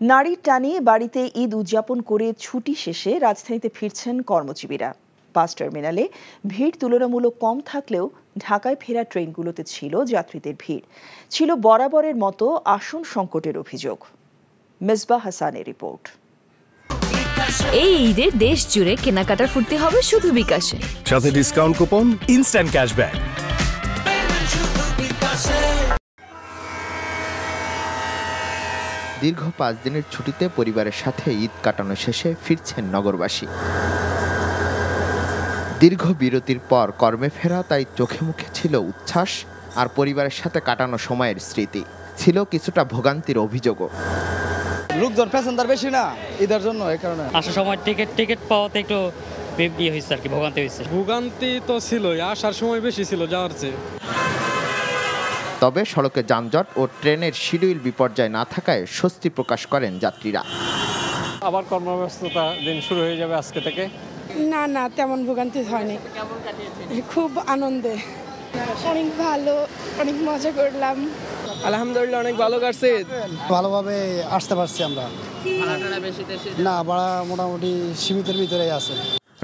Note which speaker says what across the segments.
Speaker 1: নারীর টানে বাড়িতে ঈদ উদযাপন করে ছুটি শেষে রাজধানীতে ফিরছেন কর্মজীবীরা। বাস টার্মিনালে ভিড় তুলনামূলক কম থাকলেও ঢাকায় ফেরা ট্রেনগুলোতে ছিল যাত্রীদের ভিড়। ছিল বরাবরের মতো আসন সংকটের অভিযোগ। মেজবা হাসানের রিপোর্ট।
Speaker 2: এই ঈদে দেশ জুড়ে কেনাকাটার ফুর্তি হবে শুধু বিকাশে,
Speaker 3: সাথে ডিসকাউন্ট কুপন, ইনস্ট্যান্ট ক্যাশব্যাক।
Speaker 4: দীর্ঘ 5 দিনের ছুটিতে পরিবারের সাথে ঈদ কাটানো শেষে ফিরছেন নগরবাসী। দীর্ঘ বিরতির পর কর্মে ফেরা তাই চোখে মুখে ছিল উচ্ছ্বাস, আর পরিবারের সাথে কাটানো সময়ের স্মৃতি। ছিল কিছুটা ভোগান্তির অভিযোগও।
Speaker 5: লোকজন প্যাসেঞ্জার বেশি না ঈদের জন্য, এই কারণে
Speaker 6: আসার সময় টিকিট পাওয়াতে একটু হয়েছে আর কি, ভোগান্তি হয়েছে।
Speaker 7: ভোগান্তি তো ছিলই, আসার সময় বেশি ছিল যাওয়ার চেয়ে।
Speaker 4: তবে সড়কে যানজট ও ট্রেনের শিডিউল বিপর্যয় না থাকায় স্বস্তি প্রকাশ করেন যাত্রীরা।
Speaker 7: আবার কর্মব্যস্ততা দিন শুরু হয়ে যাবে আজকে থেকে।
Speaker 8: না তেমন ভোগান্তি হয়নি, খুব আনন্দে, অনেক ভালো, অনেক মজা করলাম।
Speaker 5: আলহামদুলিল্লাহ অনেক ভালো কাটছে,
Speaker 9: ভালোভাবে আসতে পারছি আমরা। না, ভাড়া মোটামুটি সীমিতের ভিতরেই আছে।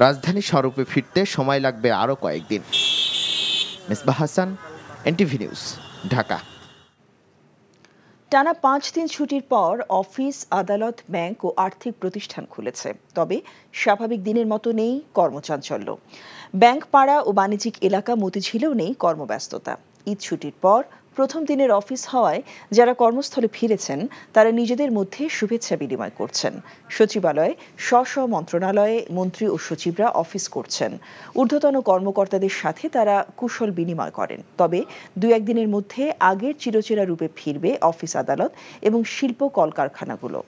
Speaker 4: রাজধানী স্বরূপে ফিরতে সময় লাগবে আরও কয়েকদিন। Mezba Hasan, NTV news, Dhaka.
Speaker 1: টানা 5 দিন ছুটির পর অফিস, আদালত, ব্যাংক ও আর্থিক প্রতিষ্ঠান খুলেছে। তবে স্বাভাবিক দিনের মতো নেই কর্মচাঞ্চল্য। ব্যাংক পাড়া ও বাণিজ্যিক এলাকা মতিঝিলেও নেই কর্মব্যস্ততা। ঈদ ছুটির পর প্রথম দিনের অফিস হওয়ায় যারা কর্মস্থলে ফিরেছেন তারা নিজেদের মধ্যে শুভেচ্ছা বিনিময় করছেন। সচিবালয়ে স্ব মন্ত্রণালয়ে মন্ত্রী ও সচিবরা অফিস করছেন। ঊর্ধ্বতন কর্মকর্তাদের সাথে তারা কুশল বিনিময় করেন। তবে 2-1 দিনের মধ্যে আগের চিরচেরা রূপে ফিরবে অফিস, আদালত এবং শিল্প কলকারখানাগুলো।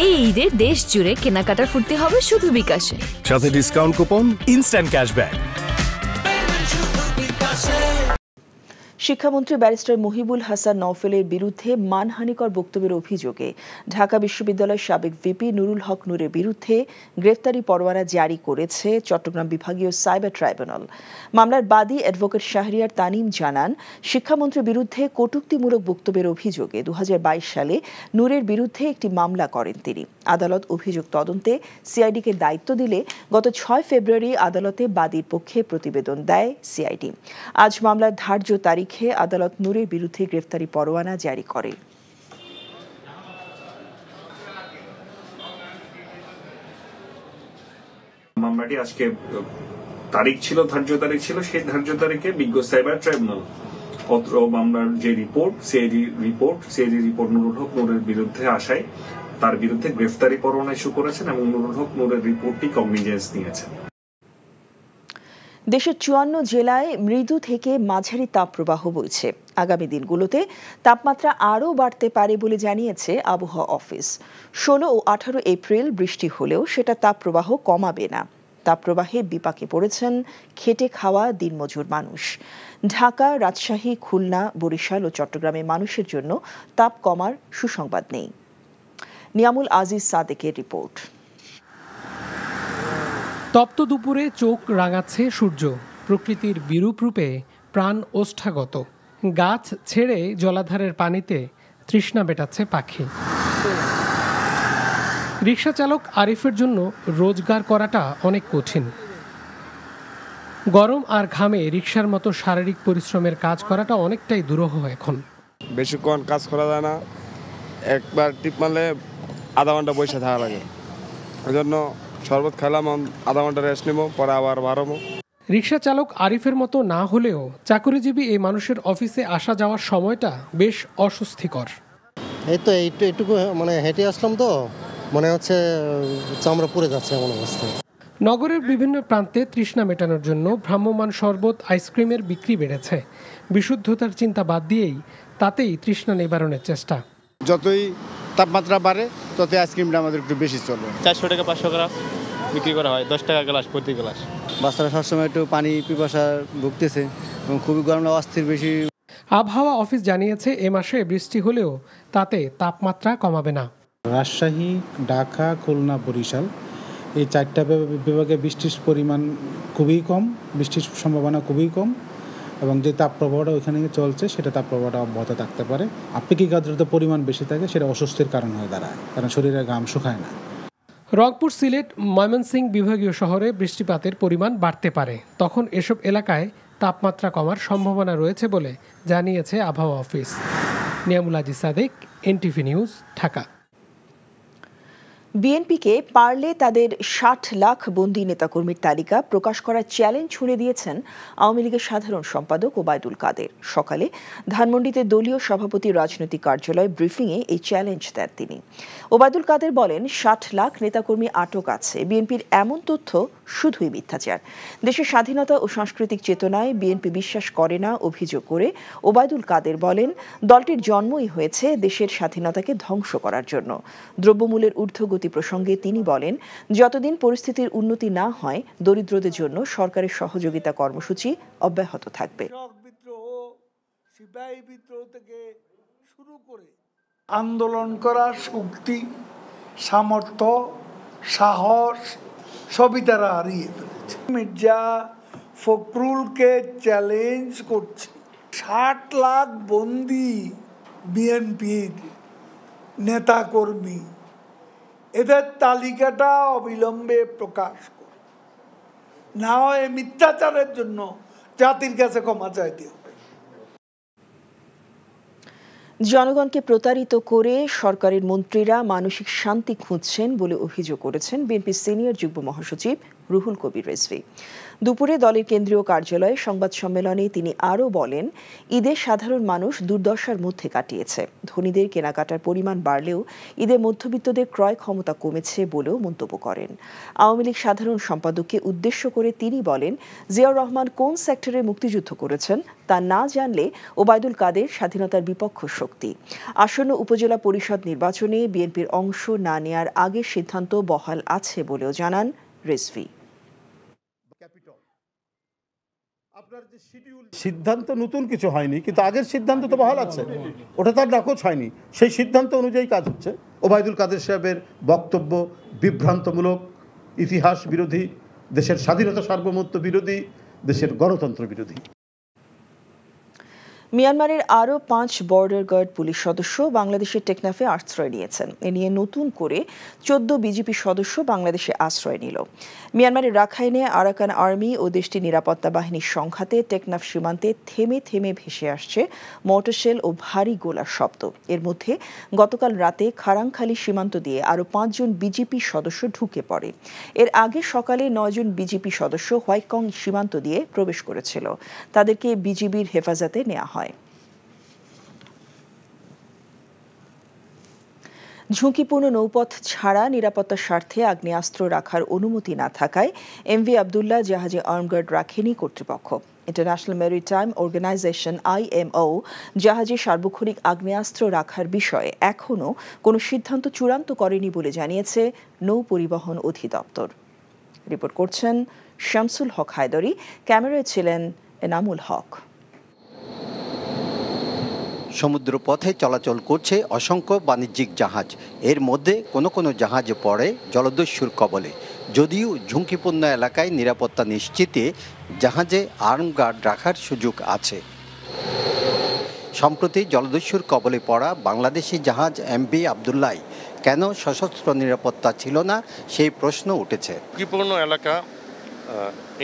Speaker 2: এই ঈদে দেশ জুড়ে কেনাকাটার ফুর্তি হবে শুধু বিকাশে,
Speaker 3: সাথে ডিসকাউন্ট কুপন, ইনস্ট্যান্ট ক্যাশব্যাক।
Speaker 1: শিক্ষামন্ত্রী ব্যারিস্টার মহিবুল হাসান নওফেলের বিরুদ্ধে মানহানিকর বক্তব্যের অভিযোগে ঢাকা বিশ্ববিদ্যালয়ের সাবেক ভিপি নুরুল হক নূরের বিরুদ্ধে গ্রেফতারি পরোয়ানা জারি করেছে চট্টগ্রাম বিভাগীয় সাইবার ট্রাইব্যুনাল। মামলার বাদী অ্যাডভোকেট শাহরিয়ার তানিম জানান, শিক্ষামন্ত্রীর বিরুদ্ধে কটূক্তিমূলক বক্তব্যের অভিযোগে 2022 সালে নূরের বিরুদ্ধে একটি মামলা করেন তিনি। আদালত অভিযোগ তদন্তে সিআইডিকে দায়িত্ব দিলে গত 6 ফেব্রুয়ারি আদালতে বাদীর পক্ষে প্রতিবেদন দেয় সিআইডি। আজ মামলার ধার্য তারিখে আদালত নূরের বিরুদ্ধে গ্রেফতারি পরোয়ানা জারি করে।
Speaker 10: মামলাটি আজকে তারিখ ছিল, ধার্য তারিখ ছিল, সেই ধার্য তারিখে বিজ্ঞ সাইবার ট্রাইব্যুনাল পত্র মামলার যে রিপোর্ট, সিআইডি রিপোর্ট নুরুল হক নূরের বিরুদ্ধে আসায় তার বিরুদ্ধে গ্রেফতারি পরোয়ানা ইস্যু করেছেন এবং নুরুল হক নূরের রিপোর্টটি কগনিজেন্স নিয়েছেন।
Speaker 1: দেশের 54 জেলায় মৃদু থেকে মাঝারি তাপপ্রবাহ বইছে। আগামী দিনগুলোতে তাপমাত্রা আরও বাড়তে পারে বলে জানিয়েছে আবহাওয়া অফিস। 16 ও 18 এপ্রিল বৃষ্টি হলেও সেটা তাপপ্রবাহ কমাবে না। তাপপ্রবাহে বিপাকে পড়েছেন খেটে খাওয়া দিনমজুর মানুষ। ঢাকা, রাজশাহী, খুলনা, বরিশাল ও চট্টগ্রামের মানুষের জন্য তাপ কমার সুসংবাদ নেই। নিয়ামুল আজিজ সাদেকের রিপোর্ট।
Speaker 11: তপ্ত দুপুরে চোখ রাঙাচ্ছে সূর্য, প্রকৃতির বিরূপ রূপে প্রাণ ওষ্ঠাগত। গাছ ছেড়ে জলাধারের পানিতে তৃষ্ণা মেটাচ্ছে পাখি। রিকশা চালক আরিফের জন্য রোজগার করাটা অনেক কঠিন। গরম আর ঘামে রিকশার মতো শারীরিক পরিশ্রমের কাজ করাটা অনেকটাই দুরূহ এখন।
Speaker 7: বেশিক্ষণ কাজ করা যায় না, একবার টিপ মারলে আধা ঘন্টা বসে থাকা লাগে। ওই জন্য শরবত খেলাম, আধা ঘন্টা রেস্ট নেব, পরে আবার বাড়াবো।
Speaker 11: রিকশা চালক আরিফের মতো না হলেও চাকরিজীবী এই মানুষের অফিসে আসা যাওয়ার সময়টা বেশ অস্বস্তিকর।
Speaker 9: এই তো এইটুকু মানে হেঁটে আসলাম, তো মনে হচ্ছে চামড়া পুড়ে যাচ্ছে এমন অবস্থা।
Speaker 11: নগরের বিভিন্ন প্রান্তে তৃষ্ণা মেটানোর জন্য ভ্রাম্যমাণ শরবত, আইসক্রিমের বিক্রি বেড়েছে। বিশুদ্ধতার চিন্তা বাদ দিয়েই তাতেই তৃষ্ণা নিবারণের চেষ্টা।
Speaker 12: যতই তাপমাত্রা বাড়ে ততই আইসক্রিমটা আমাদের একটু বেশি চলে।
Speaker 6: 400 টাকা 500 গ্রাম বিক্রি করা হয়, 10 টাকা গ্লাস প্রতি গ্লাস।
Speaker 9: বাচ্চারা সবসময় একটু পানি পিপাসা ভুগতেছে এবং খুবই গরম, অস্থির বেশি।
Speaker 11: আবহাওয়া অফিস জানিয়েছে এ মাসে বৃষ্টি হলেও তাতে তাপমাত্রা কমাবে না।
Speaker 13: রাজশাহী, ঢাকা, খুলনা, বরিশাল এই 4টা বিভাগে বৃষ্টির পরিমাণ খুবই কম, বৃষ্টির সম্ভাবনা খুবই কম এবং যে তাপপ্রবাহটা ওইখানে চলছে সেটা তাপপ্রবাহটা অব্যাহত থাকতে পারে। আপেক্ষিক আর্দ্রতার পরিমাণ বেশি থাকে, সেটা অস্বস্তির কারণ হয়ে দাঁড়ায়, কারণ শরীরে ঘাম শুকায় না।
Speaker 11: রংপুর, সিলেট, ময়মনসিংহ বিভাগীয় শহরে বৃষ্টিপাতের পরিমাণ বাড়তে পারে। তখন এসব এলাকায় তাপমাত্রা কমার সম্ভাবনা রয়েছে বলে জানিয়েছে আবহাওয়া office. Niamul Aziz Sadek, NTV news, Dhaka.
Speaker 1: বিএনপিকে পারলে তাদের ৬০ লাখ বন্দী নেতাকর্মীর তালিকা প্রকাশ করার চ্যালেঞ্জ ছুড়ে দিয়েছেন আওয়ামী লীগের সাধারণ সম্পাদক ওবায়দুল কাদের। সকালে ধানমন্ডিতে দলীয় সভাপতি রাজনৈতিক কার্যালয় ব্রিফিংয়ে এই চ্যালেঞ্জ দেন তিনি। ওবায়দুল কাদের বলেন, ৬০ লাখ নেতাকর্মী আটক আছে। বিএনপির এমন তথ্য শুধুই মিথ্যাচার। দেশের স্বাধীনতা ও সাংস্কৃতিক চেতনায় বিএনপি বিশ্বাস করে না অভিযোগ করে ওবায়দুল কাদের বলেন, দলটির জন্মই হয়েছে দেশের স্বাধীনতাকে ধ্বংস করার জন্য। দ্রব্যমূল্যের ঊর্ধ্বগতি প্রসঙ্গে তিনি বলেন, যতদিন পরিস্থিতির উন্নতি না হয় দরিদ্রদের জন্য সরকারের সহযোগিতা কর্মসূচি অব্যাহত থাকবে।
Speaker 14: আন্দোলন করার শক্তি, সামর্থ্য, সাহস সবই তারা হারিয়ে ফেলেছে। মির্জা ফখরুলকে চ্যালেঞ্জ করছে, ৬০ লাখ বন্দী বিএনপির নেতাকর্মী, এদের তালিকাটা অবিলম্বে প্রকাশ করে, না হয় মিথ্যাচারের জন্য জাতির কাছে ক্ষমা চাইতে হবে।
Speaker 1: জনগণকে প্রতারিত করে সরকারের মন্ত্রীরা মানসিক শান্তি খুঁজছেন বলে অভিযোগ করেছেন বিএনপির সিনিয়র যুগ্ম মহাসচিব রুহুল কবির রিজভী। দুপুরে দলের কেন্দ্রীয় কার্যালয়ে সংবাদ সম্মেলনে তিনি আরও বলেন, ঈদে সাধারণ মানুষ দুর্দশার মধ্যে কাটিয়েছে। ধনীদের কেনাকাটার পরিমাণ বাড়লেও ঈদে মধ্যবিত্তদের ক্রয় ক্ষমতা কমেছে বলেও মন্তব্য করেন। আওয়ামী লীগ সাধারণ সম্পাদককে উদ্দেশ্য করে তিনি বলেন, জিয়াউর রহমান কোন সেক্টরে মুক্তিযুদ্ধ করেছেন তা না জানলে ওবায়দুল কাদের স্বাধীনতার বিপক্ষ শক্তি। আসন্ন উপজেলা পরিষদ নির্বাচনে বিএনপির অংশ না নেয়ার আগের সিদ্ধান্ত বহাল আছে বলেও জানান রিজভী।
Speaker 15: সিদ্ধান্ত নতুন কিছু হয়নি, কিন্তু আগের সিদ্ধান্ত তো বহাল আছে, ওটা তার নাকচ হয়নি। সেই সিদ্ধান্ত অনুযায়ী কাজ হচ্ছে। ওবায়দুল কাদের সাহেবের বক্তব্য বিভ্রান্তমূলক, ইতিহাস বিরোধী, দেশের স্বাধীনতা সার্বভৌমত্ব বিরোধী, দেশের গণতন্ত্র বিরোধী।
Speaker 1: মিয়ানমারের আরও ৫ বর্ডার গার্ড পুলিশ সদস্য বাংলাদেশের টেকনাফে আশ্রয় নিয়েছেন। এ নিয়ে নতুন করে ১৪ বিজিপি সদস্য বাংলাদেশে আশ্রয় নিল। মিয়ানমারের রাখাইনে আরাকান আর্মি ও দেশটির নিরাপত্তা বাহিনীর সংঘাতে টেকনাফ সীমান্তে থেমে থেমে ভেসে আসছে মর্টারশেল ও ভারী গোলার শব্দ। এর মধ্যে গতকাল রাতে খারাংখালী সীমান্ত দিয়ে আরও ৫ জন বিজিপি সদস্য ঢুকে পড়ে। এর আগে সকালে ৯ জন বিজিপি সদস্য হোয়াইকং সীমান্ত দিয়ে প্রবেশ করেছিল। তাদেরকে বিজিবির হেফাজতে নেওয়া হয়। ঝুঁকিপূর্ণ নৌপথ ছাড়া নিরাপত্তার স্বার্থে আগ্নেয়াস্ত্র রাখার অনুমতি না থাকায় এমভি আবদুল্লাহ জাহাজে আর্মগার্ড রাখেনি কর্তৃপক্ষ। ইন্টারন্যাশনাল মেরিটাইম অর্গানাইজেশন IMO জাহাজে সার্বক্ষণিক আগ্নেয়াস্ত্র রাখার বিষয়ে এখনও কোনো সিদ্ধান্ত চূড়ান্ত করেনি বলে জানিয়েছে নৌ পরিবহন অধিদপ্তর। রিপোর্ট করছেন শামসুল হক হায়দরি, ক্যামেরায় ছিলেন এনামুল হক।
Speaker 16: সমুদ্রপথে চলাচল করছে অসংখ্য বাণিজ্যিক জাহাজ। এর মধ্যে কোনো কোনো জাহাজ পড়ে জলদস্যুর কবলে। যদিও ঝুঁকিপূর্ণ এলাকায় নিরাপত্তা নিশ্চিতে জাহাজে আর্মগার্ড রাখার সুযোগ আছে। সম্প্রতি জলদস্যুর কবলে পড়া বাংলাদেশি জাহাজ এমভি আবদুল্লাহ কেন সশস্ত্র নিরাপত্তা ছিল না সেই প্রশ্ন উঠেছে।
Speaker 17: ঝুঁকিপূর্ণ এলাকা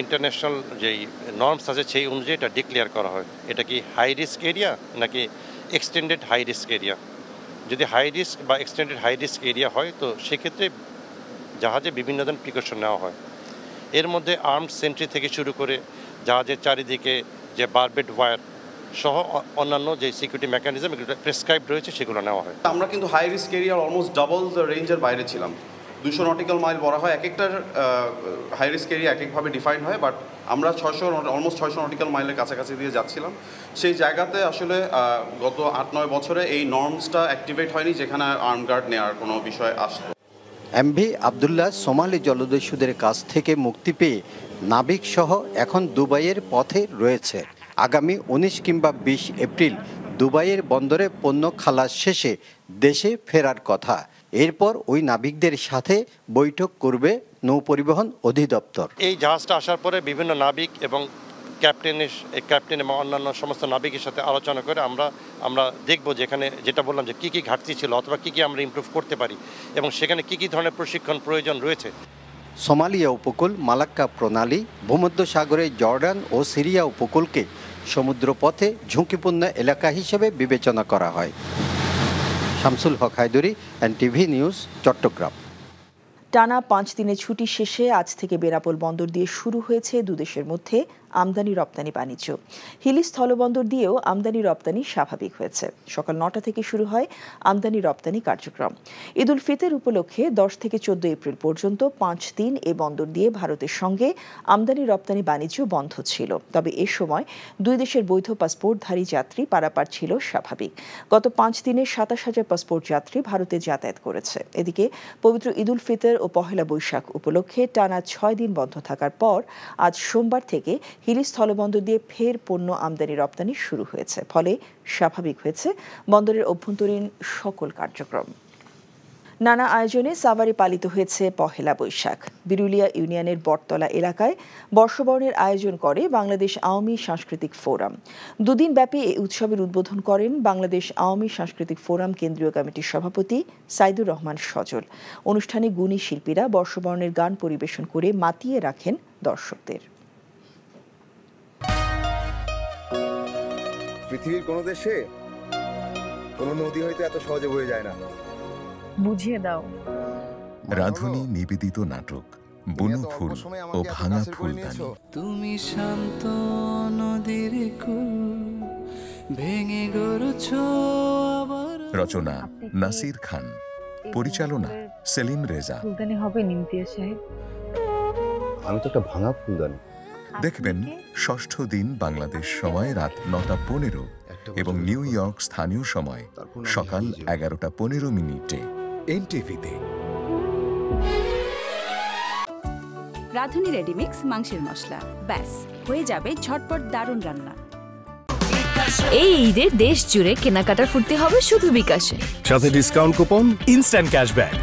Speaker 17: ইন্টারন্যাশনাল যেই নর্মস আছে সেই অনুযায়ী এটা ডিক্লেয়ার করা হয়। এটা কি হাই রিস্ক এরিয়া নাকি এক্সটেন্ডেড হাই রিস্ক এরিয়া? যদি হাই রিস্ক বা এক্সটেন্ডেড হাই রিস্ক এরিয়া হয় তো সেক্ষেত্রে জাহাজে বিভিন্ন ধরনের প্রিকশন নেওয়া হয়। এর মধ্যে আর্মড সেন্ট্রি থেকে শুরু করে জাহাজের চারিদিকে যে বারবেড ওয়্যার সহ অন্যান্য যে সিকিউরিটি মেকানিজম এগুলো প্রেসক্রাইব রয়েছে সেগুলো নেওয়া হয়।
Speaker 18: আমরা কিন্তু হাই রিস্ক এরিয়ার অলমোস্ট ডাবল দ্য রেঞ্জের বাইরে ছিলাম। 200 নটিক্যাল মাইল বলা হয়, এক একটার হাই রিস্ক এরিয়া এক একভাবে ডিফাইন হয়, বাট আমরা অলমোস্ট 600 নটিক্যাল মাইলের কাছাকাছি দিয়ে যাচ্ছিলাম। সেই জায়গাতে আসলে গত 8-9 বছরে এই নর্মসটা অ্যাক্টিভেট হয়নি যেখানে আর্মগার্ড নেওয়ার কোনো বিষয় আসতো।
Speaker 16: এমভি আবদুল্লাহ সোমালি জলদস্যুদের কাছ থেকে মুক্তি পেয়ে নাবিক সহ এখন দুবাইয়ের পথে রয়েছে। আগামী 19 কিংবা 20 এপ্রিল দুবাইয়ের বন্দরে পণ্য খালাস শেষে দেশে ফেরার কথা। এরপর ওই নাবিকদের সাথে বৈঠক করবে নৌ পরিবহন অধিদপ্তর।
Speaker 17: এই জাহাজটা আসার পরে বিভিন্ন নাবিক এবং ক্যাপ্টেন এবং অন্যান্য সমস্ত নাবিকের সাথে আলোচনা করে আমরা দেখব যে এখানে যেটা বললাম যে কী কী ঘাটতি ছিল অথবা কী কী আমরা ইমপ্রুভ করতে পারি এবং সেখানে কী কী ধরনের প্রশিক্ষণ প্রয়োজন রয়েছে।
Speaker 16: সোমালিয়া উপকূল, মালাক্কা প্রণালী, ভূমধ্যসাগরে জর্ডান ও সিরিয়া উপকূলকে সমুদ্রপথে ঝুঁকিপূর্ণ এলাকা হিসেবে বিবেচনা করা হয়। শামসুল হক হায়দরি, এনটিভি নিউজ, চট্টগ্রাম।
Speaker 1: টানা 5 দিনের ছুটি শেষে আজ থেকে বেনাপোল বন্দর দিয়ে শুরু হয়েছে দুদেশের মধ্যে আমদানি রপ্তানি বাণিজ্য। হিলি স্থলবন্দর দিয়েও আমদানি রপ্তানি স্বাভাবিক হয়েছে। সকাল 9টা থেকে শুরু হয় আমদানি রপ্তানি কার্যক্রম। ঈদ উল ফিতর উপলক্ষে 10 থেকে 14 এপ্রিল পর্যন্ত 5 দিন এ বন্দর দিয়ে ভারতের সঙ্গে আমদানি রপ্তানি বাণিজ্য বন্ধ ছিল। তবে এ সময় দুই দেশের বৈধ পাসপোর্টধারী যাত্রী পারাপার ছিল স্বাভাবিক। গত 5 দিনে 27,000 পাসপোর্ট যাত্রী ভারতে যাতায়াত করেছে। এদিকে পবিত্র ঈদ উল ফিতর ও পহেলা বৈশাখ উপলক্ষে টানা 6 দিন বন্ধ থাকার পর আজ সোমবার থেকে হিলি স্থলবন্দর দিয়ে ফের পণ্য আমদানি রপ্তানি শুরু হয়েছে। ফলে স্বাভাবিক হয়েছে বন্দরের অভ্যন্তরীণ সকল কার্যক্রম। নানা আয়োজনে সাভারে পালিত হয়েছে পহেলা বৈশাখ। বিরুলিয়া ইউনিয়নের বটতলা এলাকায় বর্ষবরণের আয়োজন করে বাংলাদেশ আওয়ামী সাংস্কৃতিক ফোরাম। দুদিন ব্যাপী এই উৎসবের উদ্বোধন করেন বাংলাদেশ আওয়ামী সাংস্কৃতিক ফোরাম কেন্দ্রীয় কমিটির সভাপতি সাইদুর রহমান সজল। অনুষ্ঠানে গুণী শিল্পীরা বর্ষবরণের গান পরিবেশন করে মাতিয়ে রাখেন দর্শকদের।
Speaker 19: পৃথিবীর কোনো দেশে কোনো নদী হয়তো এত সহজে বয়ে যায় না।
Speaker 2: বুঝিয়ে দাও।
Speaker 20: রাধুনী নিবেদিত নাটক বুনো ফুল ও ভাঙা ফুলদানি।
Speaker 21: তুমি শান্ত নদীর কুল ভেঙে গড়ছো আবার।
Speaker 20: রচনা নাসির খান, পরিচালনা সেলিম রেজা।
Speaker 2: ফুলদানি হবে নিমতিয়া সাহেব।
Speaker 19: আমি তো একটা ভাঙা ফুলদানি।
Speaker 20: দেখবেন ষষ্ঠ দিন বাংলাদেশ সময় রাত 9:15 এবং নিউ ইয়র্ক স্থানীয় সময় সকাল 11:15
Speaker 3: এনটিভিতে।
Speaker 22: রাধুনী রেডিমিক্স মাংসের মশলা, ব্যাস হয়ে যাবে ঝটপট দারুণ রান্না।
Speaker 2: এই ঈদে দেশ জুড়ে কেনাকাটার ফুর্তি হবে শুধু বিকাশে।
Speaker 3: সাথে ডিসকাউন্ট কুপন, ইনস্ট্যান্ট ক্যাশব্যাক।